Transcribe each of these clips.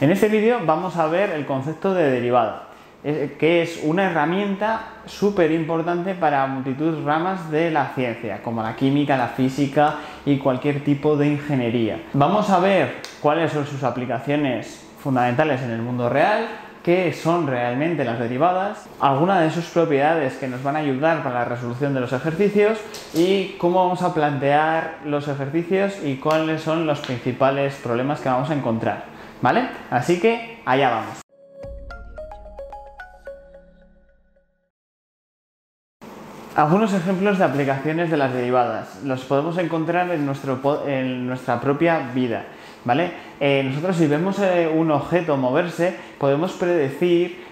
En este vídeo vamos a ver el concepto de derivada, que es una herramienta súper importante para multitud de ramas de la ciencia, como la química, la física y cualquier tipo de ingeniería. Vamos a ver cuáles son sus aplicaciones fundamentales en el mundo real, qué son realmente las derivadas, algunas de sus propiedades que nos van a ayudar para la resolución de los ejercicios y cómo vamos a plantear los ejercicios y cuáles son los principales problemas que vamos a encontrar, ¿vale? Así que allá vamos. Algunos ejemplos de aplicaciones de las derivadas los podemos encontrar en nuestra propia vida, ¿vale? Nosotros si vemos un objeto moverse, podemos predecir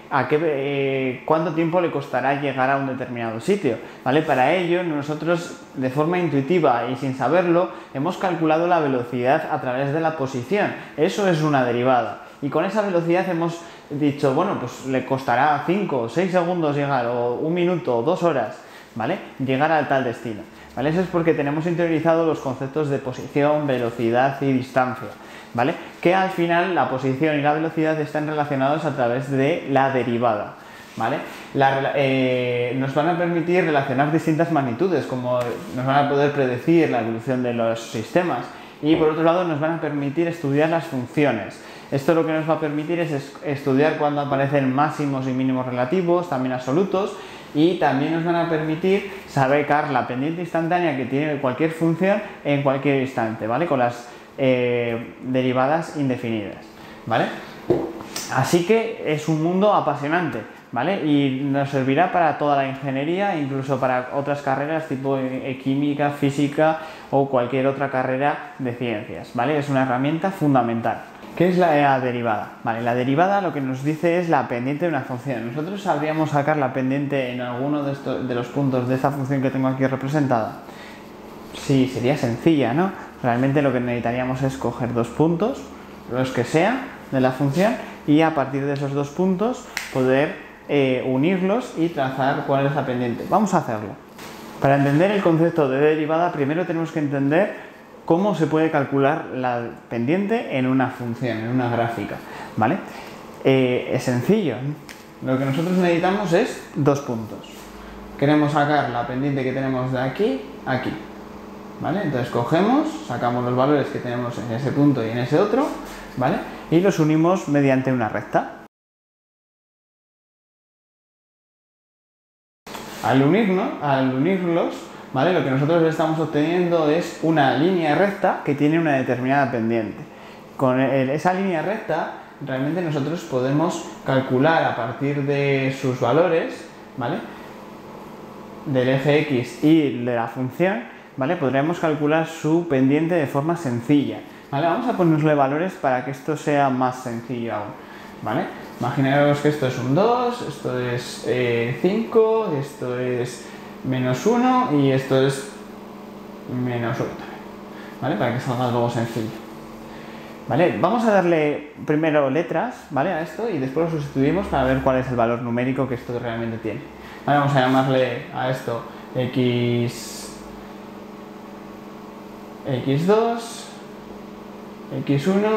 cuánto tiempo le costará llegar a un determinado sitio, ¿vale? Para ello, nosotros de forma intuitiva y sin saberlo, hemos calculado la velocidad a través de la posición. Eso es una derivada. Y con esa velocidad hemos dicho, bueno, pues le costará 5 o 6 segundos llegar, o 1 minuto o 2 horas, ¿vale? Llegar al tal destino, ¿vale? Eso es porque tenemos interiorizado los conceptos de posición, velocidad y distancia, ¿vale? Que al final la posición y la velocidad están relacionados a través de la derivada, ¿vale? Nos van a permitir relacionar distintas magnitudes, como nos van a poder predecir la evolución de los sistemas, y por otro lado nos van a permitir estudiar las funciones. Esto lo que nos va a permitir es estudiar cuándo aparecen máximos y mínimos relativos, también absolutos, y también nos van a permitir saber la pendiente instantánea que tiene cualquier función en cualquier instante, ¿vale? Con las derivadas indefinidas, ¿vale? Así que es un mundo apasionante, ¿vale? Y nos servirá para toda la ingeniería, incluso para otras carreras tipo química, física o cualquier otra carrera de ciencias, ¿vale? Es una herramienta fundamental. ¿Qué es la derivada? Vale, la derivada lo que nos dice es la pendiente de una función. Nosotros sabríamos sacar la pendiente en alguno de los puntos de esta función que tengo aquí representada. Sí, sería sencilla, ¿no? Realmente lo que necesitaríamos es coger 2 puntos, los que sean, de la función, y a partir de esos 2 puntos poder unirlos y trazar cuál es la pendiente. Vamos a hacerlo. Para entender el concepto de derivada, primero tenemos que entender cómo se puede calcular la pendiente en una función, en una gráfica, ¿vale? Es sencillo. Lo que nosotros necesitamos es 2 puntos. Queremos sacar la pendiente que tenemos de aquí a aquí, ¿vale? Entonces cogemos, sacamos los valores que tenemos en ese punto y en ese otro, ¿vale? Y los unimos mediante una recta. Al unirlos, ¿vale? Lo que nosotros estamos obteniendo es una línea recta que tiene una determinada pendiente. Con esa línea recta, realmente nosotros podemos calcular a partir de sus valores, ¿vale? Del eje X y de la función, ¿vale? Podremos calcular su pendiente de forma sencilla, ¿vale? Vamos a ponerle valores para que esto sea más sencillo aún, ¿vale? Imaginaros que esto es un 2, esto es 5, esto es menos 1 y esto es menos 1 también, ¿vale? Para que salga algo sencillo, ¿vale? Vamos a darle primero letras, ¿vale? A esto y después lo sustituimos para ver cuál es el valor numérico que esto realmente tiene, ¿vale? Vamos a llamarle a esto x2, x1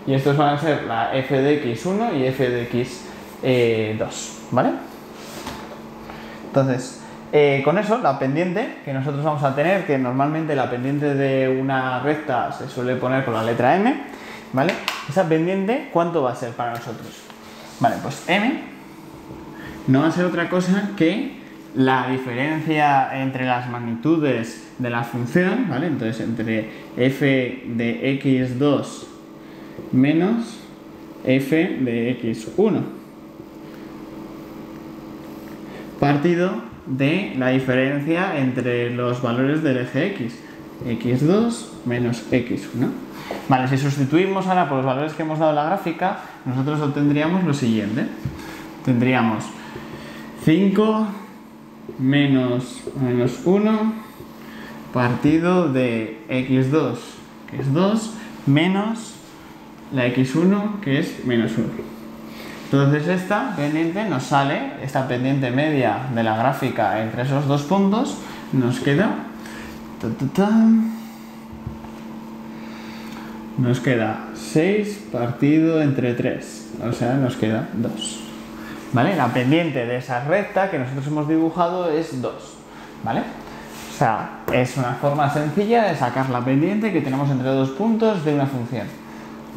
y estos van a ser la f de x1 y f de x2, ¿vale? Entonces, con eso, la pendiente que nosotros vamos a tener, que normalmente la pendiente de una recta se suele poner con la letra m, ¿vale? Esa pendiente, ¿cuánto va a ser para nosotros? Vale, pues m no va a ser otra cosa que la diferencia entre las magnitudes de la función, ¿vale? Entonces, entre f de x2 menos f de x1 partido de la diferencia entre los valores del eje x, x2 menos x1. Vale, si sustituimos ahora por los valores que hemos dado en la gráfica, nosotros obtendríamos lo siguiente. Tendríamos 5 menos 1 partido de x2, que es 2, menos la x1, que es menos 1. Entonces esta pendiente nos sale, esta pendiente media de la gráfica entre esos 2 puntos, nos queda nos queda 6 partido entre 3, o sea, nos queda 2. ¿Vale? La pendiente de esa recta que nosotros hemos dibujado es 2, ¿vale? O sea, es una forma sencilla de sacar la pendiente que tenemos entre dos puntos de una función.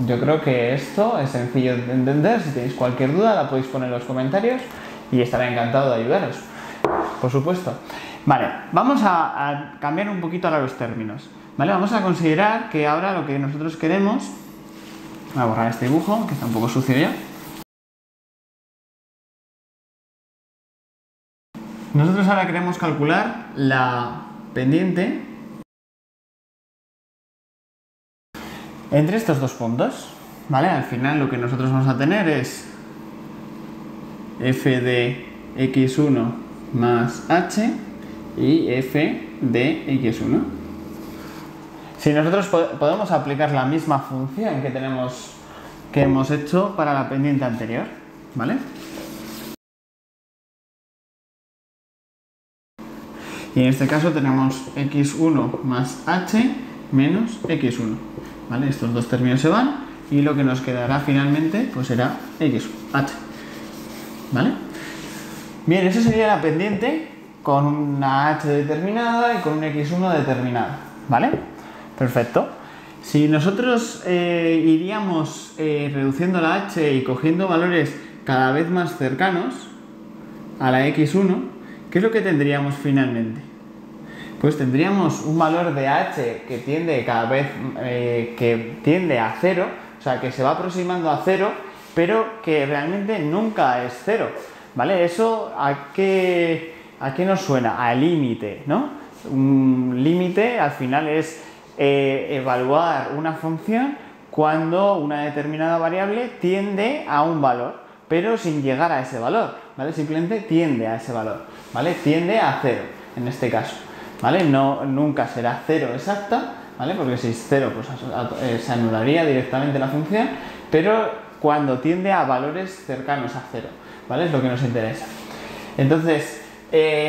Yo creo que esto es sencillo de entender. Si tenéis cualquier duda la podéis poner en los comentarios y estaré encantado de ayudaros, por supuesto. Vale, vamos a cambiar un poquito ahora los términos, ¿vale? Vamos a considerar que ahora lo que nosotros queremos... Voy a borrar este dibujo, que está un poco sucio ya. Nosotros ahora queremos calcular la pendiente entre estos dos puntos, ¿vale? Al final lo que nosotros vamos a tener es f de x1 más h y f de x1. Si nosotros podemos aplicar la misma función que hemos hecho para la pendiente anterior, ¿vale? Y en este caso tenemos x1 más h menos x1, ¿vale? Estos dos términos se van y lo que nos quedará finalmente pues será h, ¿vale? Bien, eso sería la pendiente con una h determinada y con un x1 determinado, ¿vale? Perfecto. Si nosotros iríamos reduciendo la h y cogiendo valores cada vez más cercanos a la x1, ¿qué es lo que tendríamos finalmente? Pues tendríamos un valor de h que tiende cada vez que tiende a 0, o sea, que se va aproximando a 0, pero que realmente nunca es 0, ¿vale? ¿Eso a qué nos suena? Al límite, ¿no? Un límite al final es evaluar una función cuando una determinada variable tiende a un valor, pero sin llegar a ese valor, ¿vale? Simplemente tiende a ese valor, ¿vale? Tiende a 0, en este caso, ¿vale? No, nunca será 0 exacta, ¿vale? Porque si es 0, pues se anularía directamente la función, pero cuando tiende a valores cercanos a 0, ¿vale? Es lo que nos interesa. Entonces,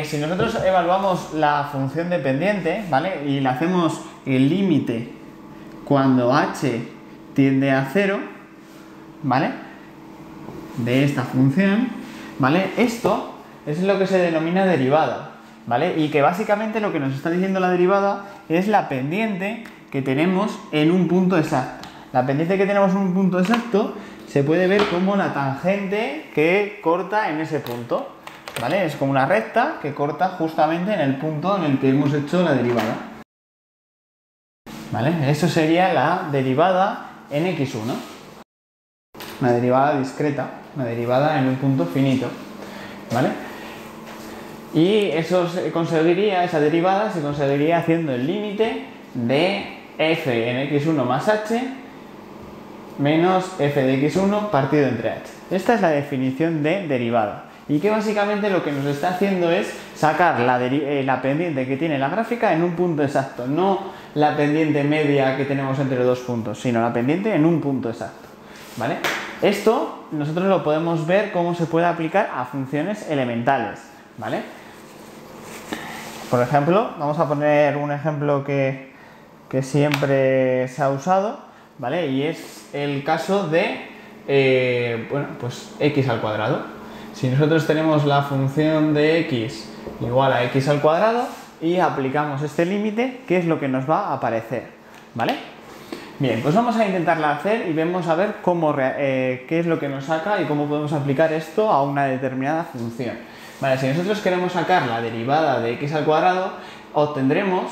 si nosotros evaluamos la función dependiente, ¿vale? Y le hacemos el límite cuando h tiende a 0, ¿vale? De esta función, ¿vale? Esto es lo que se denomina derivada, ¿vale? Y que básicamente lo que nos está diciendo la derivada es la pendiente que tenemos en un punto exacto. La pendiente que tenemos en un punto exacto se puede ver como la tangente que corta en ese punto, ¿vale? Es como una recta que corta justamente en el punto en el que hemos hecho la derivada, ¿vale? Eso sería la derivada en x1. Una derivada discreta, una derivada en un punto finito, ¿vale? Y eso esa derivada se conseguiría haciendo el límite de f en x1 más h menos f de x1 partido entre h. Esta es la definición de derivada. Y que básicamente lo que nos está haciendo es sacar la pendiente que tiene la gráfica en un punto exacto, no la pendiente media que tenemos entre dos puntos, sino la pendiente en un punto exacto, ¿vale? Esto nosotros lo podemos ver cómo se puede aplicar a funciones elementales, ¿vale? Por ejemplo, vamos a poner un ejemplo que siempre se ha usado, ¿vale? Y es el caso de, bueno, pues x al cuadrado. Si nosotros tenemos la función de x igual a x al cuadrado y aplicamos este límite, ¿qué es lo que nos va a aparecer? ¿Vale? Bien, pues vamos a intentarla hacer y vamos a ver qué es lo que nos saca y cómo podemos aplicar esto a una determinada función. Vale, si nosotros queremos sacar la derivada de x al cuadrado, obtendremos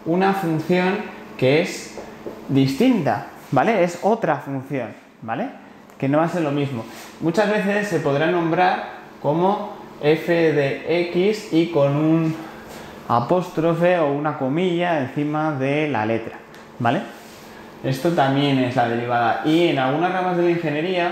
una función que es distinta, ¿vale? Es otra función, ¿vale? Que no va a ser lo mismo. Muchas veces se podrá nombrar como f de x y con un apóstrofe o una comilla encima de la letra, ¿vale? Esto también es la derivada. Y en algunas ramas de la ingeniería,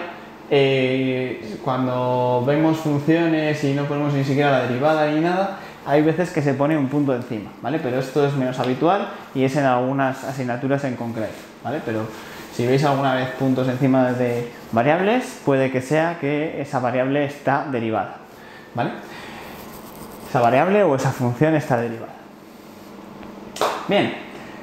cuando vemos funciones y no ponemos ni siquiera la derivada ni nada, hay veces que se pone un punto encima, ¿vale? Pero esto es menos habitual y es en algunas asignaturas en concreto, ¿vale? Pero si veis alguna vez puntos encima de variables, puede que sea que esa variable está derivada, ¿vale? Esa variable o esa función está derivada. Bien,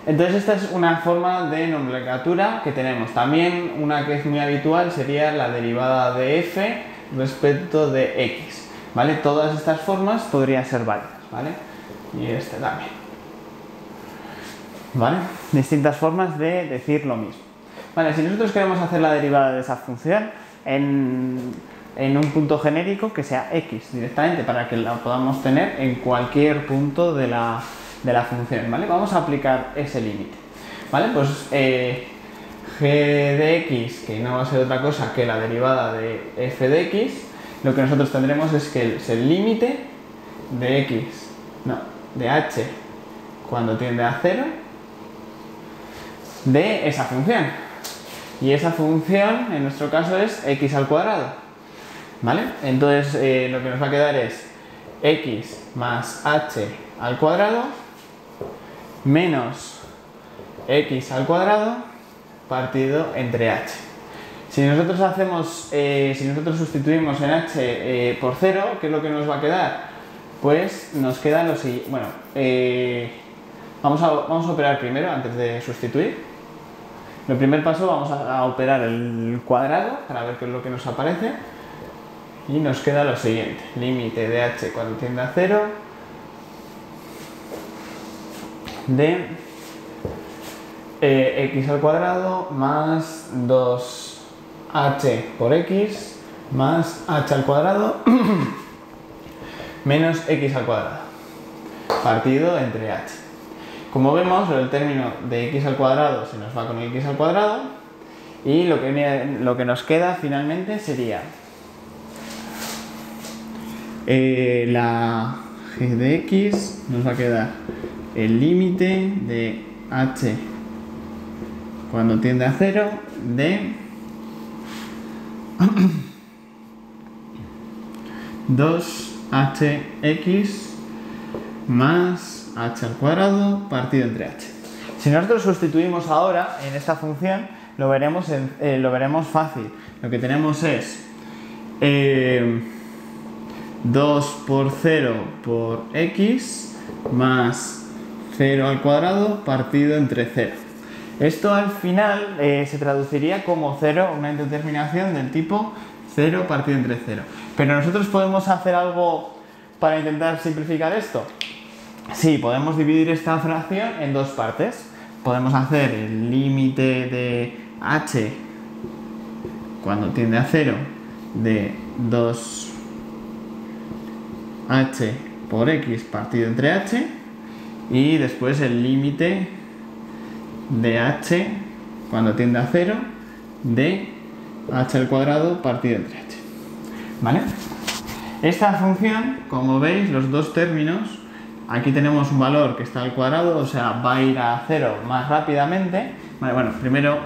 Entonces esta es una forma de nomenclatura que tenemos. También una que es muy habitual sería la derivada de f respecto de x, ¿vale? Todas estas formas podrían ser válidas, ¿vale? Y este también, ¿vale? Distintas formas de decir lo mismo. Vale, si nosotros queremos hacer la derivada de esa función en un punto genérico que sea x directamente para que la podamos tener en cualquier punto de la función, ¿vale? Vamos a aplicar ese límite, ¿vale? Pues g de x, que no va a ser otra cosa que la derivada de f de x, lo que nosotros tendremos es que es el límite de x, no, de h cuando tiende a 0 de esa función. Y esa función, en nuestro caso, es x al cuadrado, ¿vale? Entonces, lo que nos va a quedar es x más h al cuadrado menos x al cuadrado partido entre h. Si nosotros sustituimos en h por 0, ¿qué es lo que nos va a quedar? Pues nos queda lo siguiente. Bueno, vamos a operar primero antes de sustituir. En el primer paso vamos a operar el cuadrado para ver qué es lo que nos aparece. Y nos queda lo siguiente. Límite de h cuando tiende a 0 de x al cuadrado más 2h por x más h al cuadrado menos x al cuadrado partido entre h. Como vemos, el término de x al cuadrado se nos va con x al cuadrado y lo que nos queda finalmente sería la g de x, nos va a quedar el límite de h cuando tiende a 0 de 2hx más h al cuadrado partido entre h. Si nosotros sustituimos ahora en esta función, lo veremos fácil. Lo que tenemos es 2 por 0 por x más 0 al cuadrado partido entre 0. Esto al final se traduciría como 0, una indeterminación del tipo 0 partido entre 0. Pero nosotros podemos hacer algo para intentar simplificar esto. Sí, podemos dividir esta fracción en dos partes. Podemos hacer el límite de h cuando tiende a 0 de 2h por x partido entre h y después el límite de h cuando tiende a 0 de h al cuadrado partido entre h. ¿Vale? Esta función, como veis, los dos términos, aquí tenemos un valor que está al cuadrado, o sea, va a ir a 0 más rápidamente. Vale, bueno, primero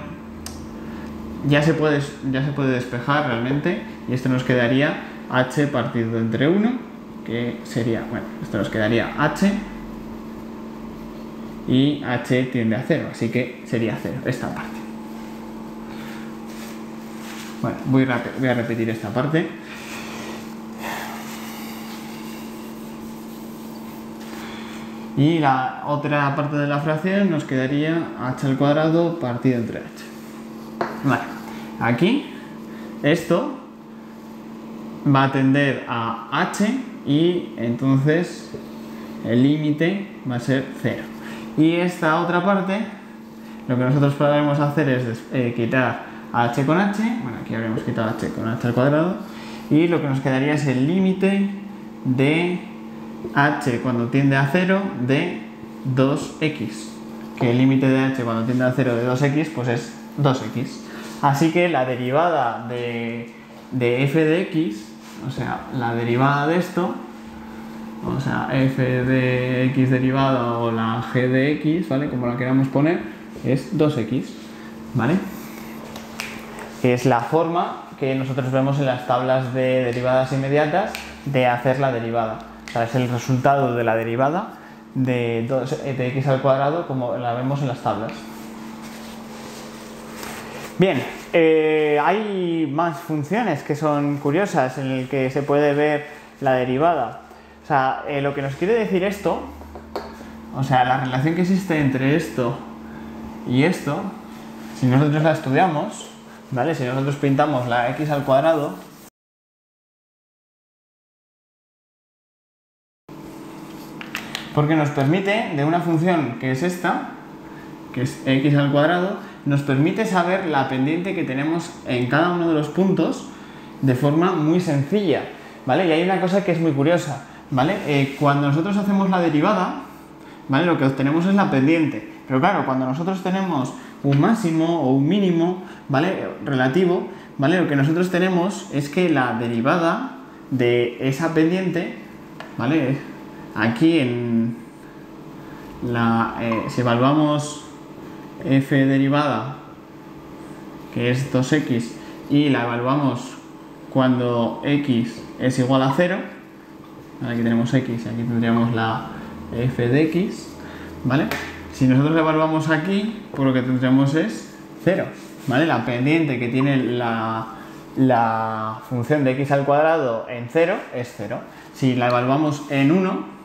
ya se puede despejar realmente y esto nos quedaría h partido entre 1, que sería, bueno, esto nos quedaría h y h tiende a 0, así que sería 0 esta parte. Bueno, voy a repetir esta parte. Y la otra parte de la fracción nos quedaría h al cuadrado partido entre h. Vale, aquí esto va a tender a h y entonces el límite va a ser 0. Y esta otra parte, lo que nosotros podremos hacer es quitar h con h, bueno, aquí habremos quitado h con h al cuadrado, y lo que nos quedaría es el límite de h cuando tiende a 0 de 2x, que el límite de h cuando tiende a 0 de 2x pues es 2x. Así que la derivada de f de x, o sea, la derivada de esto, o sea, f de x derivada o la g de x, ¿vale? Como la queramos poner, es 2x, ¿vale? Que es la forma que nosotros vemos en las tablas de derivadas inmediatas de hacer la derivada. O sea, es el resultado de la derivada de x al cuadrado como la vemos en las tablas. Bien, hay más funciones que son curiosas en el que se puede ver la derivada. O sea, lo que nos quiere decir esto, o sea, la relación que existe entre esto Y esto, si nosotros la estudiamos, ¿vale? Si nosotros pintamos la x al cuadrado, porque nos permite, de una función que es esta, que es x al cuadrado, nos permite saber la pendiente que tenemos en cada uno de los puntos de forma muy sencilla, ¿vale? Y hay una cosa que es muy curiosa, ¿vale? Cuando nosotros hacemos la derivada, ¿vale? Lo que obtenemos es la pendiente, pero claro, cuando nosotros tenemos un máximo o un mínimo, ¿vale? Relativo, ¿vale? Lo que nosotros tenemos es que la derivada de esa pendiente, ¿vale? Aquí si evaluamos f derivada, que es 2x, y la evaluamos cuando x es igual a 0, aquí tenemos x y aquí tendríamos la f de x, ¿vale? Si nosotros la evaluamos aquí, pues lo que tendremos es 0, ¿vale? La pendiente que tiene la función de x al cuadrado en 0 es 0. Si la evaluamos en 1,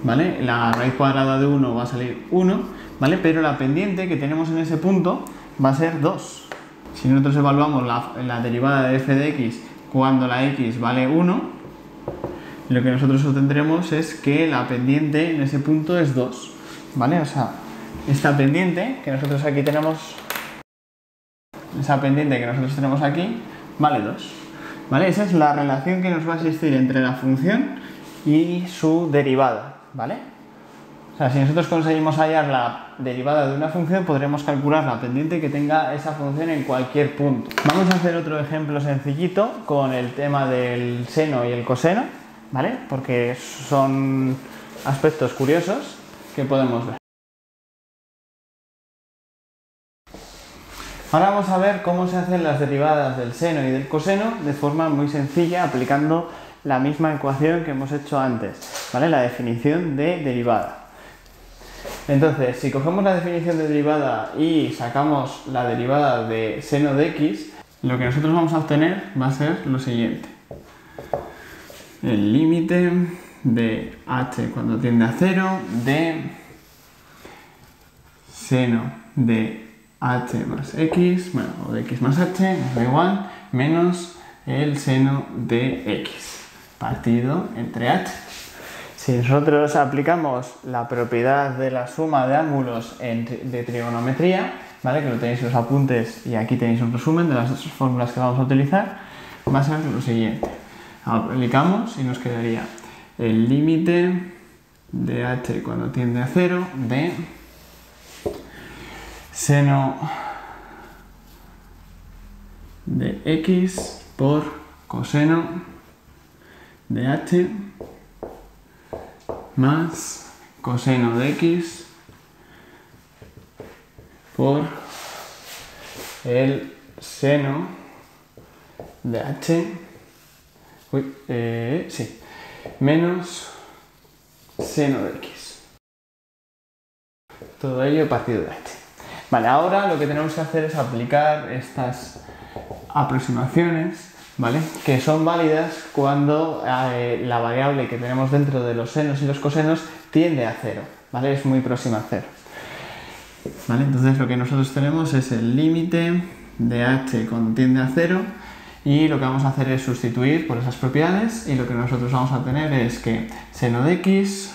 ¿vale? La raíz cuadrada de 1 va a salir 1, ¿vale? Pero la pendiente que tenemos en ese punto va a ser 2. Si nosotros evaluamos la derivada de f de x cuando la x vale 1, lo que nosotros obtendremos es que la pendiente en ese punto es 2, ¿vale? O sea, esta pendiente que nosotros tenemos aquí, vale 2, ¿vale? Esa es la relación que nos va a existir entre la función y su derivada, ¿vale? O sea, si nosotros conseguimos hallar la derivada de una función, podremos calcular la pendiente que tenga esa función en cualquier punto. Vamos a hacer otro ejemplo sencillito con el tema del seno y el coseno, ¿vale? Porque son aspectos curiosos que podemos ver. Ahora vamos a ver cómo se hacen las derivadas del seno y del coseno de forma muy sencilla, aplicando la misma ecuación que hemos hecho antes, ¿vale? La definición de derivada. Entonces, si cogemos la definición de derivada y sacamos la derivada de seno de x, lo que nosotros vamos a obtener va a ser lo siguiente. El límite de h cuando tiende a 0 de seno de h más x, bueno, o de x más h, nos da igual, menos el seno de x, partido entre h. Si nosotros aplicamos la propiedad de la suma de ángulos de trigonometría, ¿vale? Que lo tenéis en los apuntes y aquí tenéis un resumen de las fórmulas que vamos a utilizar, va a ser lo siguiente. Aplicamos y nos quedaría el límite de h cuando tiende a 0 de seno de x por coseno de h más coseno de x por el seno de h, menos seno de x. Todo ello partido de h. Vale, ahora lo que tenemos que hacer es aplicar estas aproximaciones, ¿vale? Que son válidas cuando la variable que tenemos dentro de los senos y los cosenos tiende a 0, ¿vale? Es muy próxima a 0. ¿Vale? Entonces lo que nosotros tenemos es el límite de h cuando tiende a 0 y lo que vamos a hacer es sustituir por esas propiedades y lo que nosotros vamos a tener es que seno de x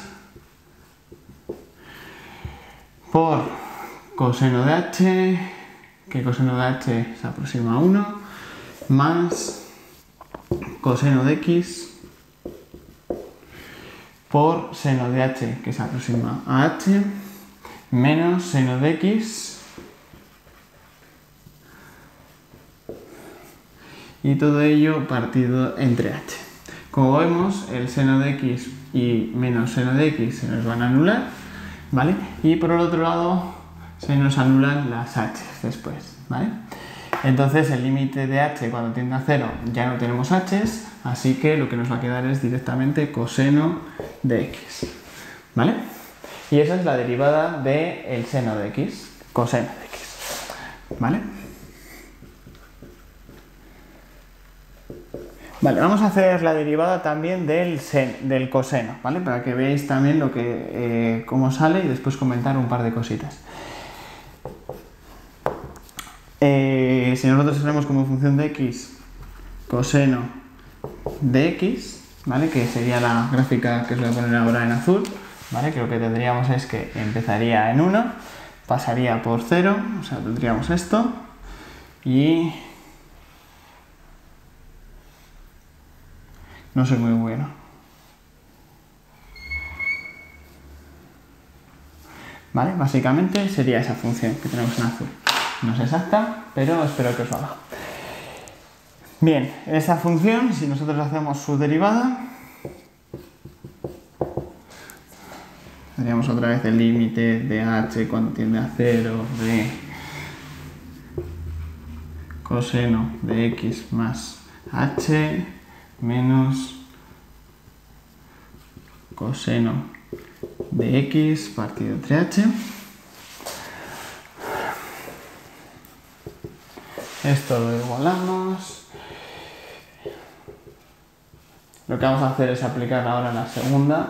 por coseno de h, que coseno de h se aproxima a 1, más coseno de x por seno de h, que se aproxima a h, menos seno de x, y todo ello partido entre h. Como vemos, el seno de x y menos seno de x se nos van a anular, ¿vale? Y por el otro lado se nos anulan las h después, ¿vale? Entonces el límite de h cuando tiende a 0 ya no tenemos h, así que lo que nos va a quedar es directamente coseno de x, ¿vale? Y esa es la derivada del seno de x, coseno de x, ¿vale? Vale, vamos a hacer la derivada también del coseno, ¿vale? Para que veáis también cómo sale y después comentar un par de cositas. Si nosotros tenemos como función de x coseno de x, ¿vale? Que sería la gráfica que os voy a poner ahora en azul, ¿vale? Que lo que tendríamos es que empezaría en 1, pasaría por 0, o sea, tendríamos esto, y no soy muy bueno. ¿Vale? Básicamente sería esa función que tenemos en azul. No es exacta, pero espero que os valga. Bien, esa función, si nosotros hacemos su derivada, tendríamos otra vez el límite de h cuando tiende a 0 de coseno de x más h menos coseno de x partido entre h. Esto lo igualamos. Lo que vamos a hacer es aplicar ahora la segunda,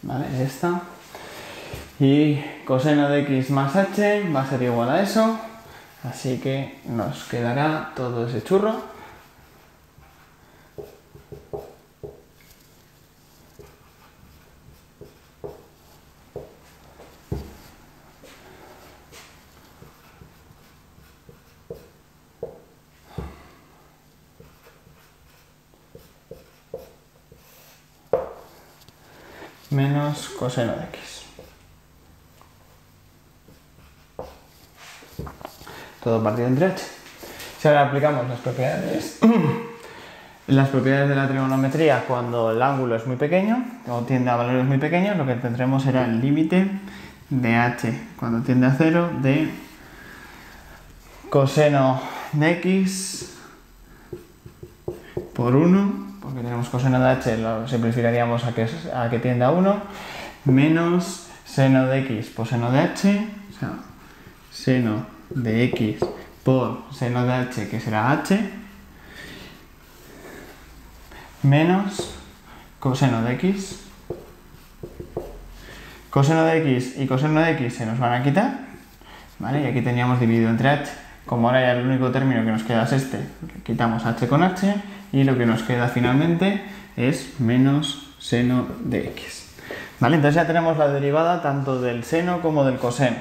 ¿vale? Esta. Y coseno de x más h va a ser igual a eso. Así que nos quedará todo ese churro. Menos coseno de x. Todo partido entre h. Si ahora aplicamos las propiedades de la trigonometría cuando el ángulo es muy pequeño o tiende a valores muy pequeños, lo que tendremos será el límite de h cuando tiende a 0 de coseno de x por 1, porque tenemos coseno de h, lo simplificaríamos a que tiende a 1, menos seno de x por seno de h, o sea, seno de x por seno de h, que será h, menos coseno de x. Coseno de x y coseno de x se nos van a quitar, ¿vale? Y aquí teníamos dividido entre h. Como ahora ya el único término que nos queda es este, quitamos h con h y lo que nos queda finalmente es menos seno de x. ¿Vale? Entonces ya tenemos la derivada tanto del seno como del coseno.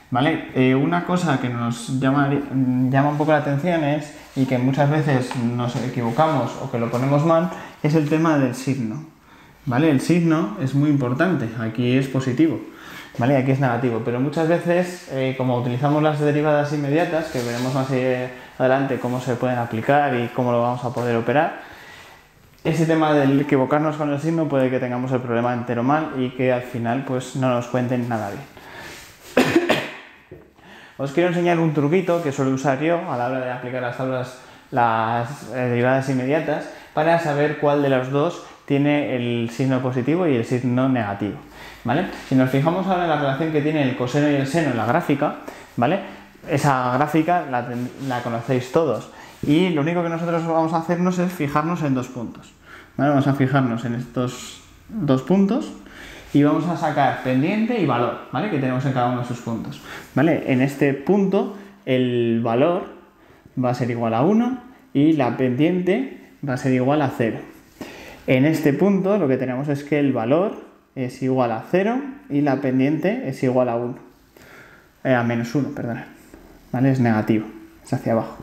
¿Vale? Una cosa que nos llama un poco la atención es, y que muchas veces nos equivocamos o que lo ponemos mal, es el tema del signo. ¿Vale? El signo es muy importante, aquí es positivo, ¿vale? Aquí es negativo, pero muchas veces, como utilizamos las derivadas inmediatas, que veremos más adelante cómo se pueden aplicar y cómo lo vamos a poder operar, ese tema del equivocarnos con el signo puede que tengamos el problema entero mal y que al final pues no nos cuenten nada bien. Os quiero enseñar un truquito que suelo usar yo a la hora de aplicar las derivadas inmediatas para saber cuál de los dos tiene el signo positivo y el signo negativo, ¿vale? Si nos fijamos ahora en la relación que tiene el coseno y el seno en la gráfica, ¿vale? Esa gráfica la conocéis todos y lo único que nosotros vamos a hacernos es fijarnos en dos puntos, ¿vale? Vamos a fijarnos en estos dos puntos y vamos a sacar pendiente y valor, ¿vale? Que tenemos en cada uno de sus puntos, ¿vale? En este punto el valor va a ser igual a 1 y la pendiente va a ser igual a 0. En este punto lo que tenemos es que el valor es igual a 0 y la pendiente es igual a 1. A menos 1, perdón. ¿Vale? Es negativo, es hacia abajo.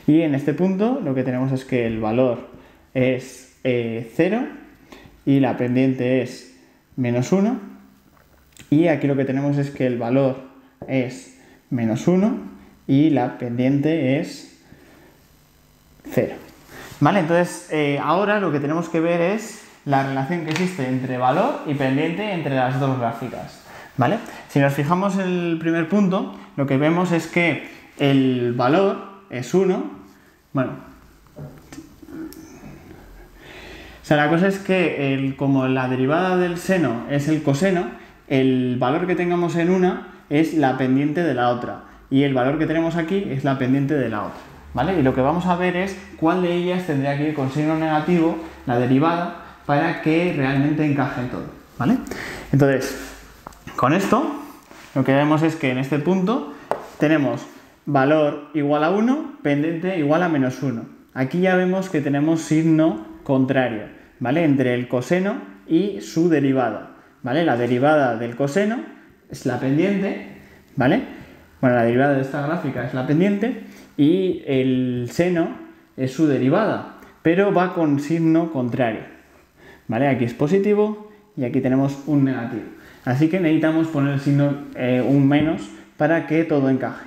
Y en este punto lo que tenemos es que el valor es 0 y la pendiente es menos 1. Y aquí lo que tenemos es que el valor es menos 1 y la pendiente es 0. ¿Vale? Entonces, ahora lo que tenemos que ver es la relación que existe entre valor y pendiente entre las dos gráficas. ¿Vale? Si nos fijamos en el primer punto, lo que vemos es que el valor es 1. Bueno, o sea, la cosa es que como la derivada del seno es el coseno, el valor que tengamos en una es la pendiente de la otra. Y el valor que tenemos aquí es la pendiente de la otra. ¿vale? Y lo que vamos a ver es cuál de ellas tendría que ir con signo negativo, la derivada, para que realmente encaje todo, ¿vale? Entonces, con esto, lo que vemos es que en este punto tenemos valor igual a 1, pendiente igual a menos 1. Aquí ya vemos que tenemos signo contrario, ¿vale? Entre el coseno y su derivada, ¿vale? La derivada del coseno es la pendiente, ¿vale? Bueno, la derivada de esta gráfica es la pendiente y el seno es su derivada, pero va con signo contrario, ¿vale? Aquí es positivo y aquí tenemos un negativo. Así que necesitamos poner el signo un menos para que todo encaje.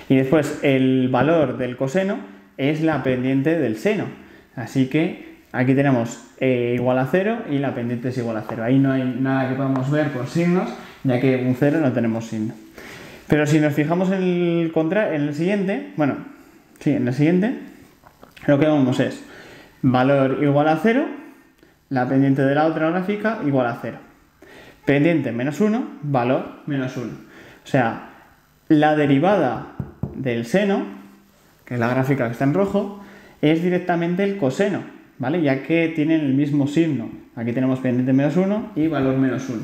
Y después el valor del coseno es la pendiente del seno. Así que aquí tenemos igual a 0 y la pendiente es igual a 0. Ahí no hay nada que podamos ver por signos, ya que un 0 no tenemos signo. Pero si nos fijamos en el siguiente, lo que vemos es valor igual a 0, la pendiente de la otra gráfica igual a 0. Pendiente menos 1, valor menos 1. O sea, la derivada del seno, que es la gráfica que está en rojo, es directamente el coseno, ¿vale? Ya que tienen el mismo signo. Aquí tenemos pendiente menos 1 y valor menos 1.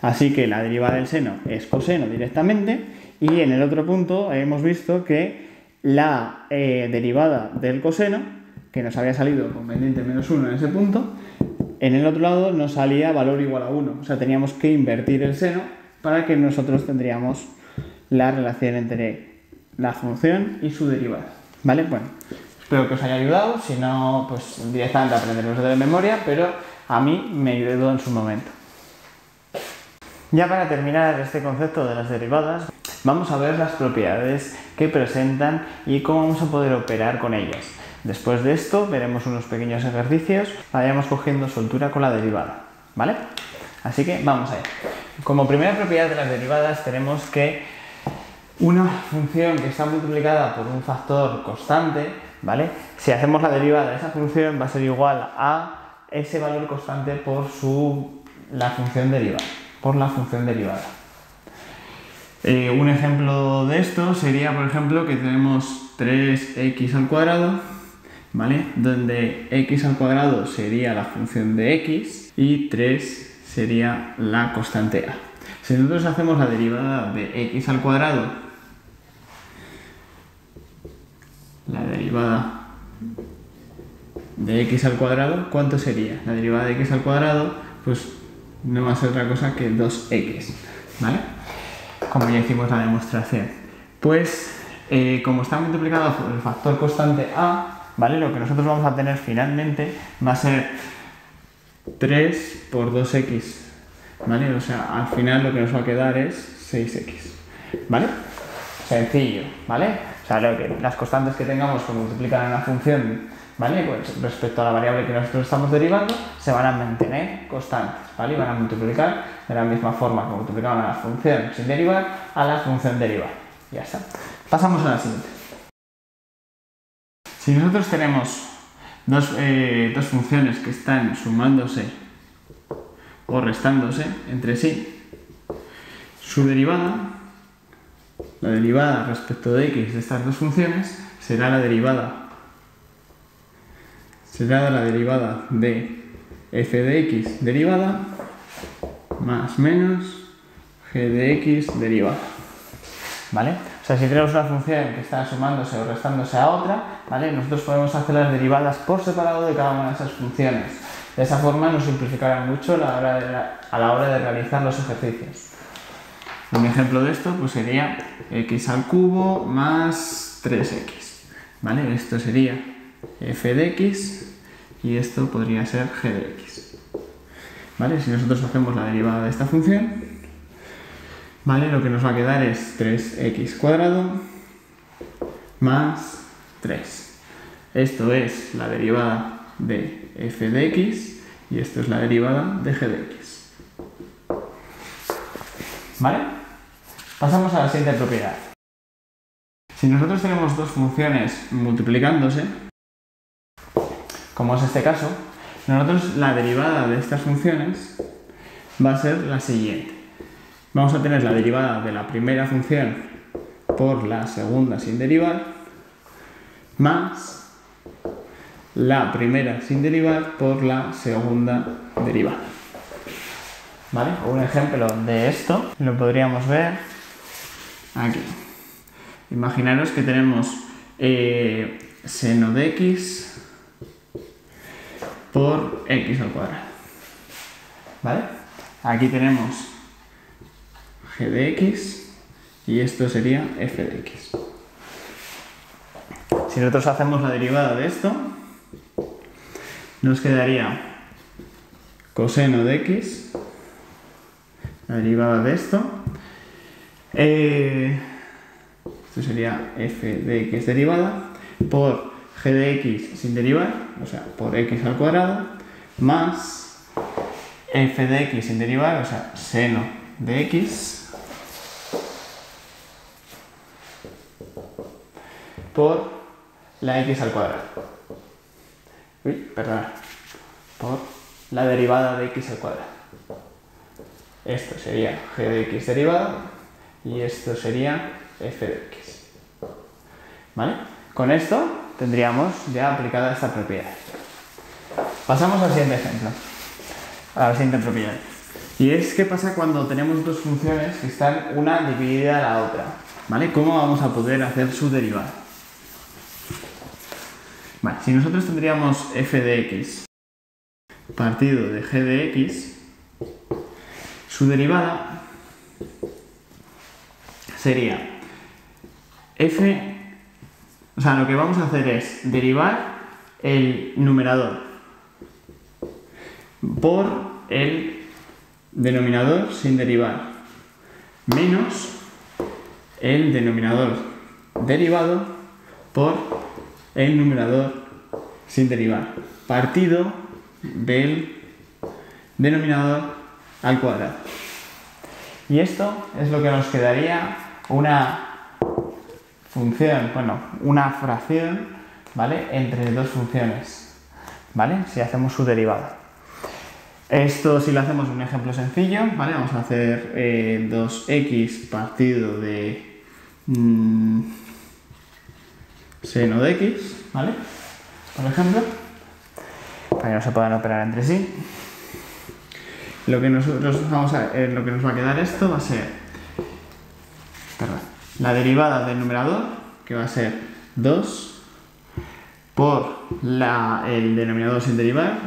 Así que la derivada del seno es coseno directamente, y en el otro punto hemos visto que la derivada del coseno, que nos había salido con pendiente menos 1 en ese punto, en el otro lado nos salía valor igual a 1. O sea, teníamos que invertir el seno para que nosotros tendríamos la relación entre la función y su derivada, ¿vale? Bueno, espero que os haya ayudado. Si no, pues directamente aprenderlos de memoria, pero a mí me ayudó en su momento. Ya para terminar este concepto de las derivadas, vamos a ver las propiedades que presentan y cómo vamos a poder operar con ellas. Después de esto veremos unos pequeños ejercicios, vayamos cogiendo soltura con la derivada, ¿vale? Así que vamos allá. Como primera propiedad de las derivadas tenemos que una función que está multiplicada por un factor constante, ¿vale? Si hacemos la derivada de esa función va a ser igual a ese valor constante por la función derivada. Un ejemplo de esto sería, por ejemplo, que tenemos 3x al cuadrado, ¿vale? Donde x al cuadrado sería la función de x y 3 sería la constante a. Si nosotros hacemos la derivada de x al cuadrado, ¿cuánto sería? La derivada de x al cuadrado, pues no va a ser otra cosa que 2x, ¿vale? Como ya hicimos la demostración. Pues, como está multiplicado por el factor constante a, ¿vale? Lo que nosotros vamos a tener finalmente va a ser 3 por 2x, ¿vale? O sea, al final lo que nos va a quedar es 6x, ¿vale? Sencillo, ¿vale? O sea, las constantes que tengamos que multiplican en la función, ¿vale? Pues respecto a la variable que nosotros estamos derivando, se van a mantener constantes, ¿vale? Y van a multiplicar de la misma forma que multiplicaban a la función sin derivar a la función derivada. Ya está. Pasamos a la siguiente. Si nosotros tenemos dos funciones que están sumándose o restándose entre sí, su derivada, la derivada respecto de x de estas dos funciones, será la derivada de f de x derivada más menos g de x derivada, ¿vale? O sea, si tenemos una función que está sumándose o restándose a otra, ¿vale? Nosotros podemos hacer las derivadas por separado de cada una de esas funciones. De esa forma nos simplificará mucho a la hora de realizar los ejercicios. Un ejemplo de esto pues sería x al cubo más 3x, ¿vale? Esto sería f de x y esto podría ser g de x, ¿vale? Si nosotros hacemos la derivada de esta función, ¿vale? Lo que nos va a quedar es 3x cuadrado más 3. Esto es la derivada de f de x y esto es la derivada de g de x, ¿vale? Pasamos a la siguiente propiedad. Si nosotros tenemos dos funciones multiplicándose, como es este caso, nosotros la derivada de estas funciones va a ser la siguiente. Vamos a tener la derivada de la primera función por la segunda sin derivar, más la primera sin derivar por la segunda derivada. ¿Vale? Un ejemplo de esto lo podríamos ver aquí. Imaginaros que tenemos seno de x por x al cuadrado. ¿Vale? Aquí tenemos g de x y esto sería f de x. Si nosotros hacemos la derivada de esto, nos quedaría coseno de x, la derivada de esto, esto sería f de x derivada, por g de x sin derivar, o sea, por x al cuadrado, más f de x sin derivar, o sea, seno de x, por la x al cuadrado. Uy, perdón. Por la derivada de x al cuadrado. Esto sería g de x derivada y esto sería f de x. ¿Vale? Con esto tendríamos ya aplicada esta propiedad. Pasamos al siguiente ejemplo. A la siguiente propiedad. Y es qué pasa cuando tenemos dos funciones que están una dividida de la otra. ¿Vale? ¿Cómo vamos a poder hacer su derivada? Vale, si nosotros tendríamos f de x partido de g de x, su derivada sería f, o sea, lo que vamos a hacer es derivar el numerador por el denominador sin derivar, menos el denominador derivado por el numerador sin derivar, partido del denominador al cuadrado. Y esto es lo que nos quedaría una función, bueno, una fracción, ¿vale? Entre dos funciones, ¿vale? Si hacemos su derivada. Esto si lo hacemos un ejemplo sencillo, ¿vale? Vamos a hacer 2x partido de seno de x, ¿vale? Por ejemplo, para que no se puedan operar entre sí. Lo que nosotros vamos a, lo que nos va a quedar esto va a ser, la derivada del numerador, que va a ser 2 por el denominador sin derivar,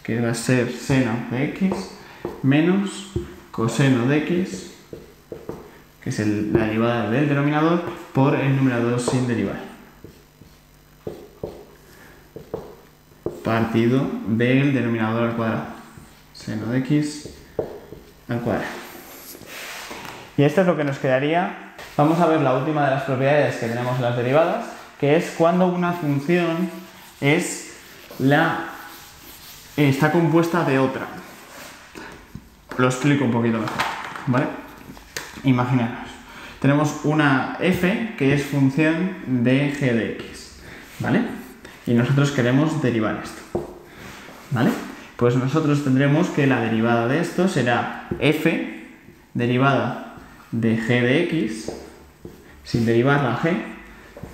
que va a ser seno de x, menos coseno de x, que es la derivada del denominador, por el numerador sin derivar, partido del denominador al cuadrado, seno de x al cuadrado. Y esto es lo que nos quedaría. Vamos a ver la última de las propiedades que tenemos en las derivadas, que es cuando una función está compuesta de otra. Lo explico un poquito mejor, ¿vale? Imaginaros, tenemos una f que es función de g de x, ¿vale? Y nosotros queremos derivar esto, ¿vale? Pues nosotros tendremos que la derivada de esto será f derivada de g de x, sin derivar la g,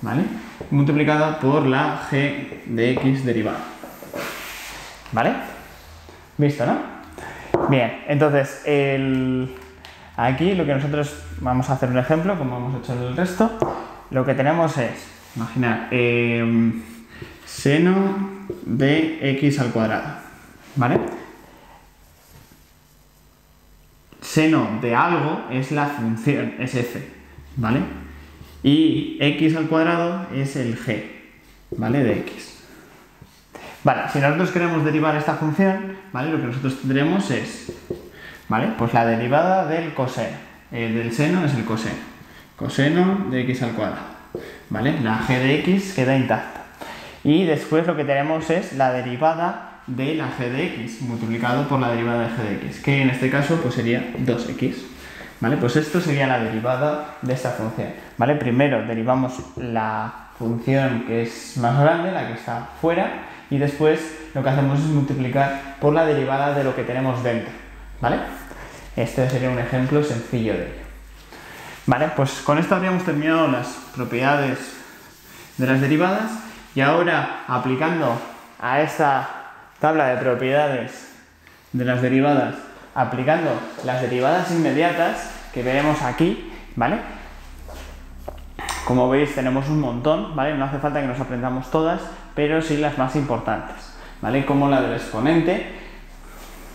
¿vale? Multiplicada por la g de x derivada. ¿Vale? ¿Visto, no? Bien, entonces aquí lo que nosotros vamos a hacer un ejemplo, como hemos hecho el resto. Lo que tenemos es, imaginar, seno de x al cuadrado, ¿vale? Seno de algo es la función, es f, ¿vale? Y x al cuadrado es el g, ¿vale? De x. Vale, si nosotros queremos derivar esta función, ¿vale? Lo que nosotros tendremos es, ¿vale? Pues la derivada del coseno. Del seno es el coseno. Coseno de x al cuadrado, ¿vale? La g de x queda intacta. Y después lo que tenemos es la derivada de la g de x multiplicado por la derivada de g de x, que en este caso pues sería 2x. ¿Vale? Pues esto sería la derivada de esta función, ¿vale? Primero derivamos la función que es más grande, la que está fuera, y después lo que hacemos es multiplicar por la derivada de lo que tenemos dentro, ¿vale? Este sería un ejemplo sencillo de ello. Vale, pues con esto habríamos terminado las propiedades de las derivadas. Y ahora, aplicando a esta tabla de propiedades de las derivadas, aplicando las derivadas inmediatas que veremos aquí, ¿vale? Como veis tenemos un montón, ¿vale? No hace falta que nos aprendamos todas, pero sí las más importantes, ¿vale? Como la del exponente,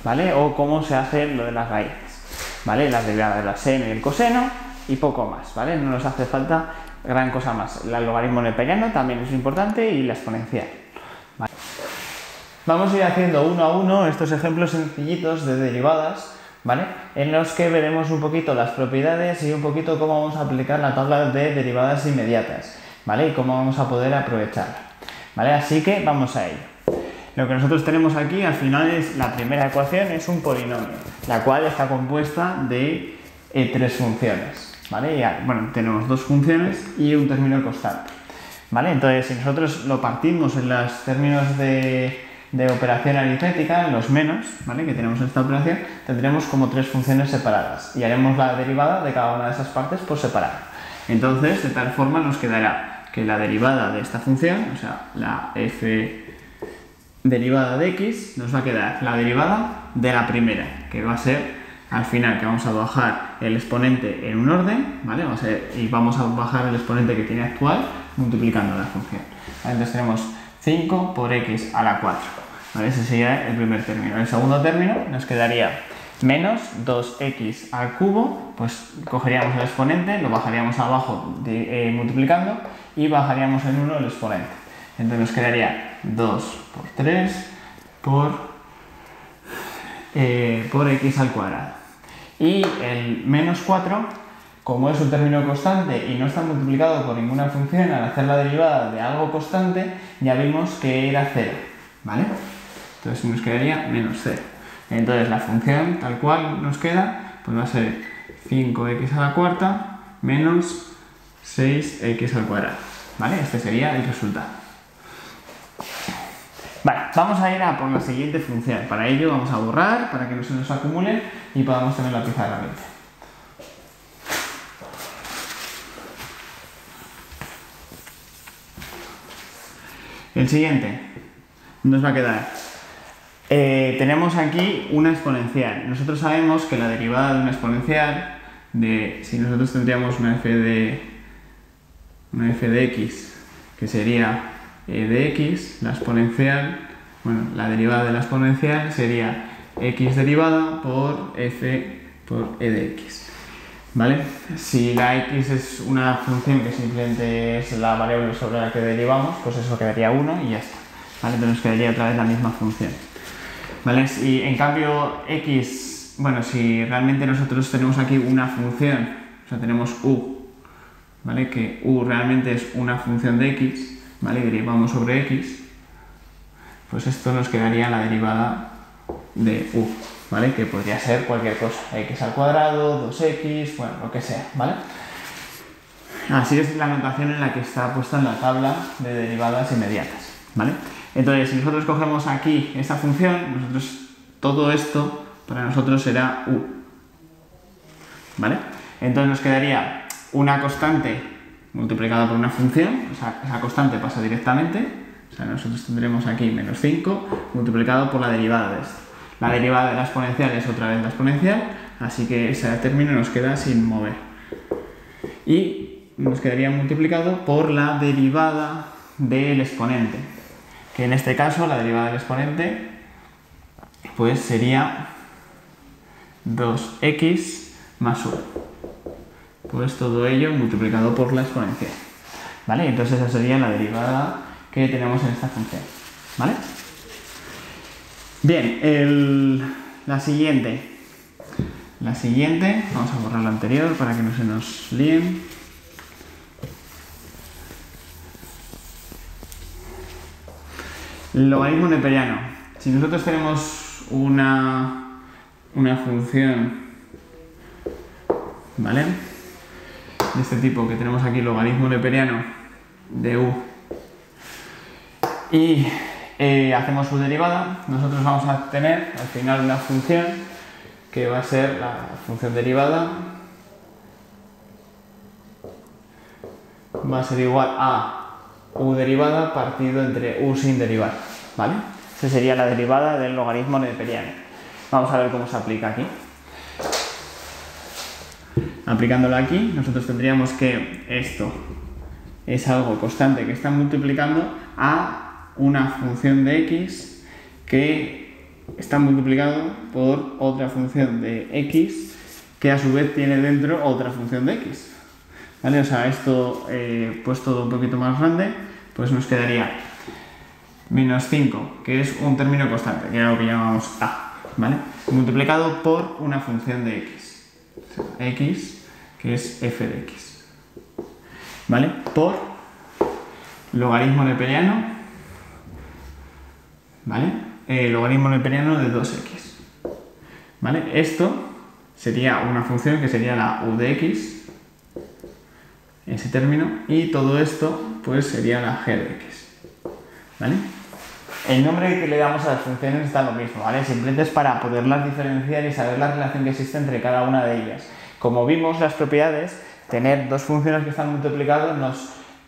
¿vale? O cómo se hace lo de las raíces, ¿vale? Las derivadas de la seno y el coseno y poco más, ¿vale? No nos hace falta gran cosa más. El logaritmo neperiano también es importante y la exponencial, ¿vale? Vamos a ir haciendo uno a uno estos ejemplos sencillitos de derivadas, ¿vale? En los que veremos un poquito las propiedades y un poquito cómo vamos a aplicar la tabla de derivadas inmediatas, ¿vale? Y cómo vamos a poder aprovecharla, ¿vale? Así que vamos a ello. Lo que nosotros tenemos aquí al final es la primera ecuación, es un polinomio, la cual está compuesta de tres funciones, ¿vale? Ya, bueno, tenemos dos funciones y un término constante, ¿vale? Entonces, si nosotros lo partimos en los términos de operación aritmética, en los menos, ¿vale? Que tenemos en esta operación, tendremos como tres funciones separadas y haremos la derivada de cada una de esas partes por separado. Entonces, de tal forma nos quedará que la derivada de esta función, o sea, la f derivada de x, nos va a quedar la derivada de la primera, que va a ser al final que vamos a bajar el exponente en un orden, ¿vale? Y vamos a bajar el exponente que tiene actual multiplicando la función, ¿vale? Entonces tenemos 5 por x a la 4, ¿vale? Ese sería el primer término. El segundo término nos quedaría menos 2x al cubo, pues cogeríamos el exponente, lo bajaríamos abajo multiplicando y bajaríamos en 1 el exponente. Entonces nos quedaría 2 por 3 por x al cuadrado. Y el menos 4, como es un término constante y no está multiplicado por ninguna función, al hacer la derivada de algo constante, ya vimos que era 0, ¿vale? Entonces nos quedaría menos 0. Entonces la función tal cual nos queda, pues va a ser 5x a la cuarta menos 6x al cuadrado, ¿vale? Este sería el resultado. Vale, vamos a ir a por la siguiente función. Para ello vamos a borrar, para que no se nos acumule y podamos tener la pizarra limpia. El siguiente nos va a quedar, tenemos aquí una exponencial. Nosotros sabemos que la derivada de una exponencial, si nosotros tendríamos una f de x, que sería e de x, la exponencial, bueno, la derivada de la exponencial sería x derivada por f por e de x, ¿vale? Si la x es una función que simplemente es la variable sobre la que derivamos, pues eso quedaría 1 y ya está, ¿vale? Entonces nos quedaría otra vez la misma función, ¿vale? Y en cambio x, bueno, si realmente nosotros tenemos aquí una función, o sea, tenemos u, ¿vale? Que u realmente es una función de x, ¿vale? Y derivamos sobre x, pues esto nos quedaría la derivada de u, ¿vale? Que podría ser cualquier cosa, x al cuadrado, 2x, bueno, lo que sea, ¿vale? Así es la notación en la que está puesta en la tabla de derivadas inmediatas, ¿vale? Entonces, si nosotros cogemos aquí esta función, todo esto para nosotros será u, ¿vale? Entonces nos quedaría una constante multiplicada por una función, o sea, esa constante pasa directamente, o sea, nosotros tendremos aquí menos 5 multiplicado por la derivada de esto. La derivada de la exponencial es otra vez la exponencial, así que ese término nos queda sin mover. Y nos quedaría multiplicado por la derivada del exponente, que en este caso la derivada del exponente pues sería 2x más 1. Pues todo ello multiplicado por la exponencial, ¿vale? Entonces esa sería la derivada que tenemos en esta función, ¿vale? Bien, la siguiente, vamos a borrar la anterior para que no se nos líen. Logaritmo neperiano. Si nosotros tenemos una función, ¿vale? De este tipo, que tenemos aquí logaritmo neperiano de u y hacemos su derivada, nosotros vamos a tener al final una función que va a ser la función derivada, va a ser igual a u derivada partido entre u sin derivar, ¿vale? Esa sería la derivada del logaritmo neperiano. Vamos a ver cómo se aplica aquí. Aplicándola aquí, nosotros tendríamos que esto es algo constante que está multiplicando a una función de x que está multiplicado por otra función de x que a su vez tiene dentro otra función de x. ¿Vale? O sea, esto pues todo un poquito más grande, pues nos quedaría menos 5, que es un término constante, que era lo que llamamos a, ¿vale? Multiplicado por una función de x. O sea, x, que es f de x. ¿Vale? Por logaritmo neperiano, ¿vale? Logaritmo neperiano de 2x. ¿Vale? Esto sería una función que sería la u de x, ese término, y todo esto pues sería la g de x. ¿Vale? El nombre que le damos a las funciones está lo mismo, ¿vale? Simplemente es para poderlas diferenciar y saber la relación que existe entre cada una de ellas. Como vimos, las propiedades, tener dos funciones que están multiplicadas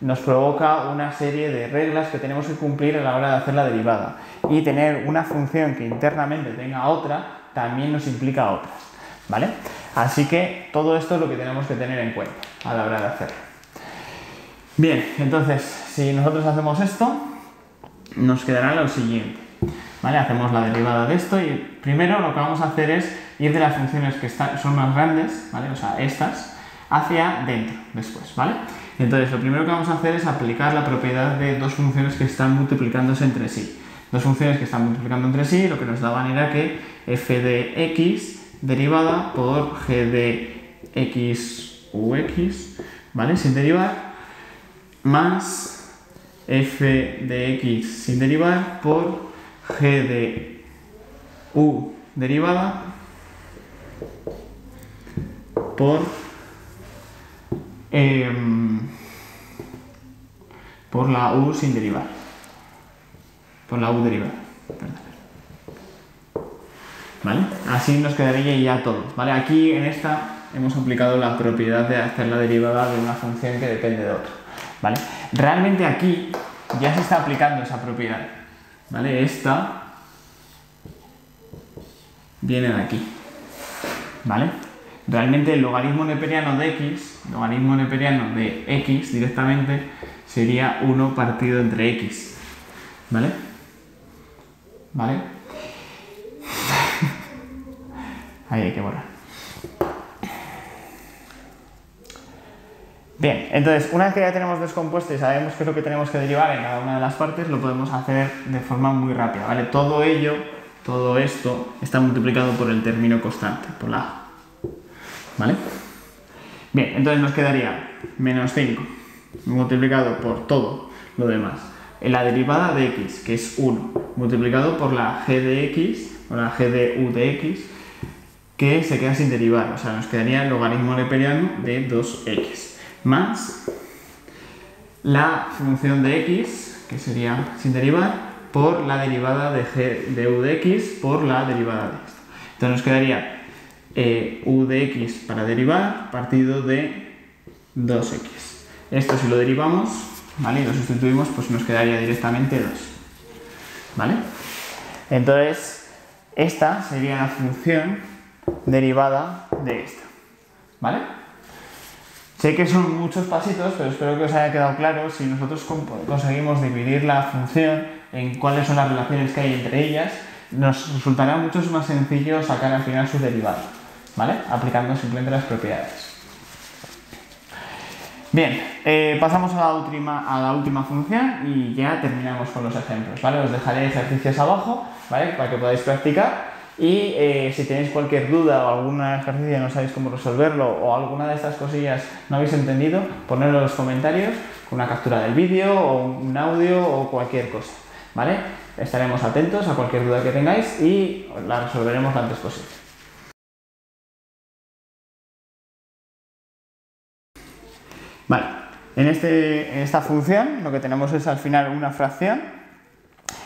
nos provoca una serie de reglas que tenemos que cumplir a la hora de hacer la derivada. Y tener una función que internamente tenga otra también nos implica otras, ¿vale? Así que todo esto es lo que tenemos que tener en cuenta a la hora de hacerlo. Bien, entonces, si nosotros hacemos esto, nos quedará lo siguiente, ¿vale? Hacemos la derivada de esto y primero lo que vamos a hacer es ir de las funciones que son más grandes, ¿vale? O sea, estas, hacia dentro después, ¿vale? Entonces, lo primero que vamos a hacer es aplicar la propiedad de dos funciones que están multiplicándose entre sí. Dos funciones que están multiplicando entre sí, lo que nos daban era que f de x derivada por g de x u x, ¿vale? Sin derivar, más f de x sin derivar por g de u derivada por la u sin derivar. Por la u derivada. Perdón. ¿Vale? Así nos quedaría ya todo, ¿vale? Aquí en esta hemos aplicado la propiedad de hacer la derivada de una función que depende de otra, ¿vale? Realmente aquí ya se está aplicando esa propiedad, ¿vale? Esta viene de aquí, ¿vale? Realmente el logaritmo neperiano de x directamente sería 1 partido entre x, ¿vale? ¿Vale? Ahí hay que borrar. Bien, entonces, una vez que ya tenemos descompuesto y sabemos qué es lo que tenemos que derivar en cada una de las partes, lo podemos hacer de forma muy rápida, ¿vale? Todo esto está multiplicado por el término constante, por la a, ¿vale? Bien, entonces nos quedaría menos 5 multiplicado por todo lo demás. La derivada de x, que es 1, multiplicado por la g de x, o la g de u de x, que se queda sin derivar, o sea, nos quedaría el logaritmo neperiano de 2x, más la función de x, que sería sin derivar, por la derivada de g de u de x por la derivada de esto. Entonces nos quedaría u de x para derivar partido de 2x. Esto si lo derivamos, ¿vale? Y lo sustituimos, pues nos quedaría directamente 2, ¿vale? Entonces, esta sería la función derivada de esta, ¿vale? Sé que son muchos pasitos, pero espero que os haya quedado claro. Si nosotros conseguimos dividir la función en cuáles son las relaciones que hay entre ellas, nos resultará mucho más sencillo sacar al final su derivada, ¿vale? Aplicando simplemente las propiedades. Bien, pasamos a la última función y ya terminamos con los ejemplos, ¿vale? Os dejaré ejercicios abajo, ¿vale? Para que podáis practicar. Y si tenéis cualquier duda o algún ejercicio y no sabéis cómo resolverlo o alguna de estas cosillas no habéis entendido, ponedlo en los comentarios con una captura del vídeo o un audio o cualquier cosa, ¿vale? Estaremos atentos a cualquier duda que tengáis y la resolveremos lo antes posible. Vale, en esta función lo que tenemos es al final una fracción,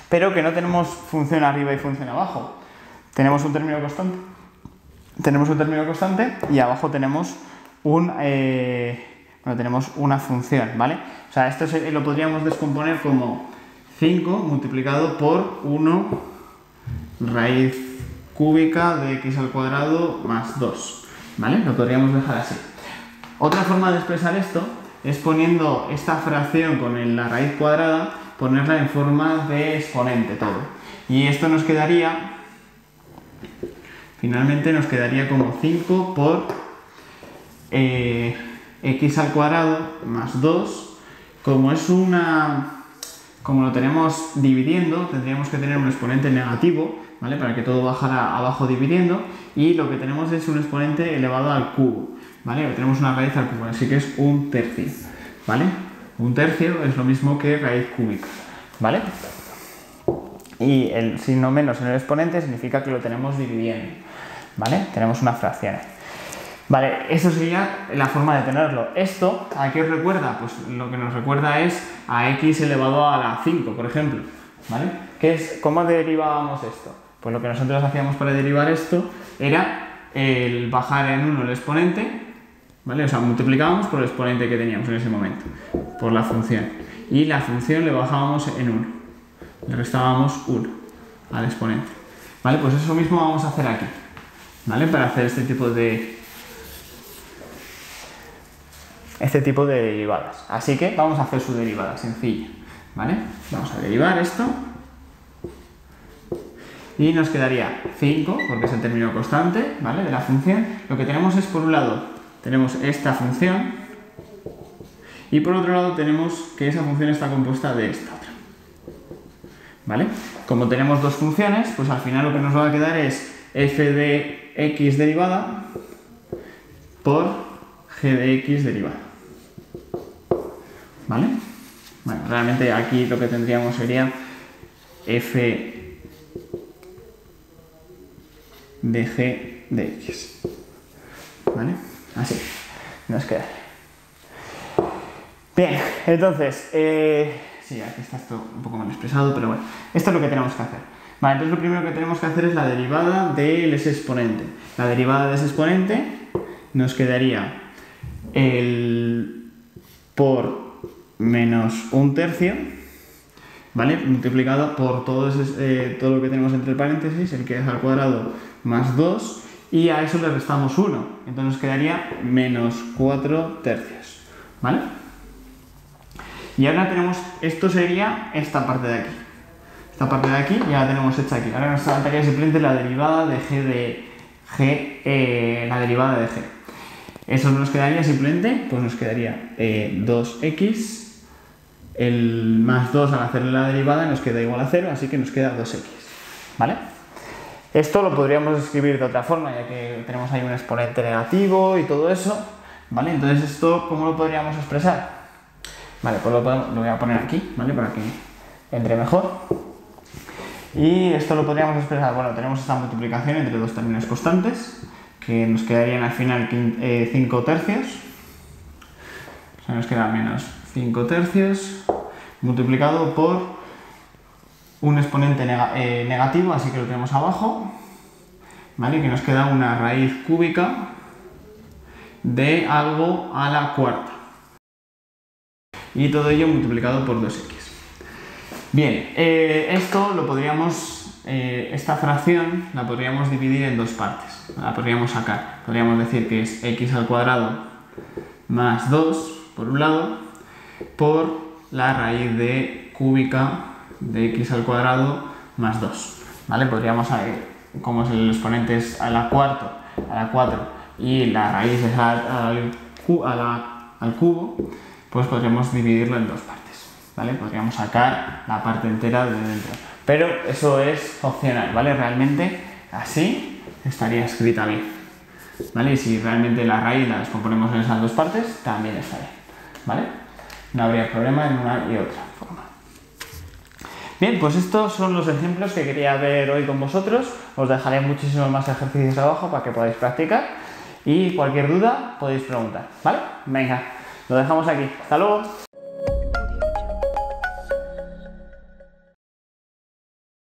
pero que no tenemos función arriba y función abajo. Tenemos un término constante y abajo tenemos Bueno, tenemos una función, ¿vale? O sea, esto lo podríamos descomponer como 5 multiplicado por 1 raíz cúbica de x al cuadrado más 2, ¿vale? Lo podríamos dejar así. Otra forma de expresar esto es poniendo esta fracción con la raíz cuadrada, ponerla en forma de exponente todo. Y esto nos quedaría, finalmente nos quedaría como 5 por x al cuadrado más 2. Como lo tenemos dividiendo, tendríamos que tener un exponente negativo, ¿vale? Para que todo bajara abajo dividiendo, y lo que tenemos es un exponente elevado al cubo, ¿vale? Tenemos una raíz al cubo, así que es un tercio, ¿vale? Un tercio es lo mismo que raíz cúbica, ¿vale? Y el signo menos en el exponente significa que lo tenemos dividiendo, ¿vale? Tenemos una fracción. Vale, eso sería la forma de tenerlo. Esto, ¿a qué os recuerda? Pues lo que nos recuerda es a x elevado a la 5, por ejemplo, ¿vale? ¿Cómo derivábamos esto? Pues lo que nosotros hacíamos para derivar esto era el bajar en 1 el exponente, ¿vale? O sea, multiplicábamos por el exponente que teníamos en ese momento, por la función. Y la función le bajábamos en 1, le restábamos 1 al exponente. ¿Vale? Pues eso mismo vamos a hacer aquí, ¿vale? Para hacer este tipo de derivadas. Así que vamos a hacer su derivada sencilla, ¿vale? Vamos a derivar esto y nos quedaría 5, porque es el término constante, ¿vale? De la función. Lo que tenemos es, por un lado, tenemos esta función y por otro lado tenemos que esa función está compuesta de esta otra, ¿vale? Como tenemos dos funciones, pues al final lo que nos va a quedar es f de x derivada por g de x derivada, ¿vale? Bueno, realmente aquí lo que tendríamos sería f de g de x, ¿vale? Así nos queda. Bien, entonces, sí, aquí está esto un poco mal expresado, pero bueno, esto es lo que tenemos que hacer. Vale, entonces lo primero que tenemos que hacer es la derivada de ese exponente. La derivada de ese exponente nos quedaría el por menos un tercio, ¿vale? Multiplicado por todo lo que tenemos entre paréntesis, el que es al cuadrado más 2, y a eso le restamos 1. Entonces nos quedaría menos 4 tercios, ¿vale? Y ahora tenemos, esto sería esta parte de aquí. Esta parte de aquí ya la tenemos hecha aquí. Ahora nos faltaría simplemente la derivada de la derivada de g. Eso nos quedaría simplemente, pues nos quedaría 2x, el más 2 al hacerle la derivada nos queda igual a 0, así que nos queda 2x, ¿vale? Esto lo podríamos escribir de otra forma, ya que tenemos ahí un exponente negativo y todo eso, ¿vale? Entonces esto, ¿cómo lo podríamos expresar? Vale, pues lo voy a poner aquí, ¿vale? Para que entre mejor. Y esto lo podríamos expresar, bueno, tenemos esta multiplicación entre dos términos constantes, que nos quedarían al final 5 tercios. O sea, nos queda menos 5 tercios multiplicado por un exponente negativo, así que lo tenemos abajo, ¿vale? Que nos queda una raíz cúbica de algo a la cuarta. Y todo ello multiplicado por 2x. Bien, esto lo podríamos, esta fracción la podríamos dividir en dos partes. La podríamos sacar. Podríamos decir que es x al cuadrado más 2, por un lado, por la raíz de cúbica de x al cuadrado más 2. ¿Vale? Podríamos, como el exponente es a la cuarta, a la 4 y la raíz es al cubo, pues podríamos dividirlo en dos partes, ¿vale? Podríamos sacar la parte entera de dentro, pero eso es opcional, ¿vale? Realmente así estaría escrita bien, ¿vale? Y si realmente la raíz la descomponemos en esas dos partes, también estaría, ¿vale? No habría problema en una y otra forma. Bien, pues estos son los ejemplos que quería ver hoy con vosotros. Os dejaré muchísimos más ejercicios abajo para que podáis practicar y cualquier duda podéis preguntar, ¿vale? Venga. Lo dejamos aquí. ¡Hasta luego!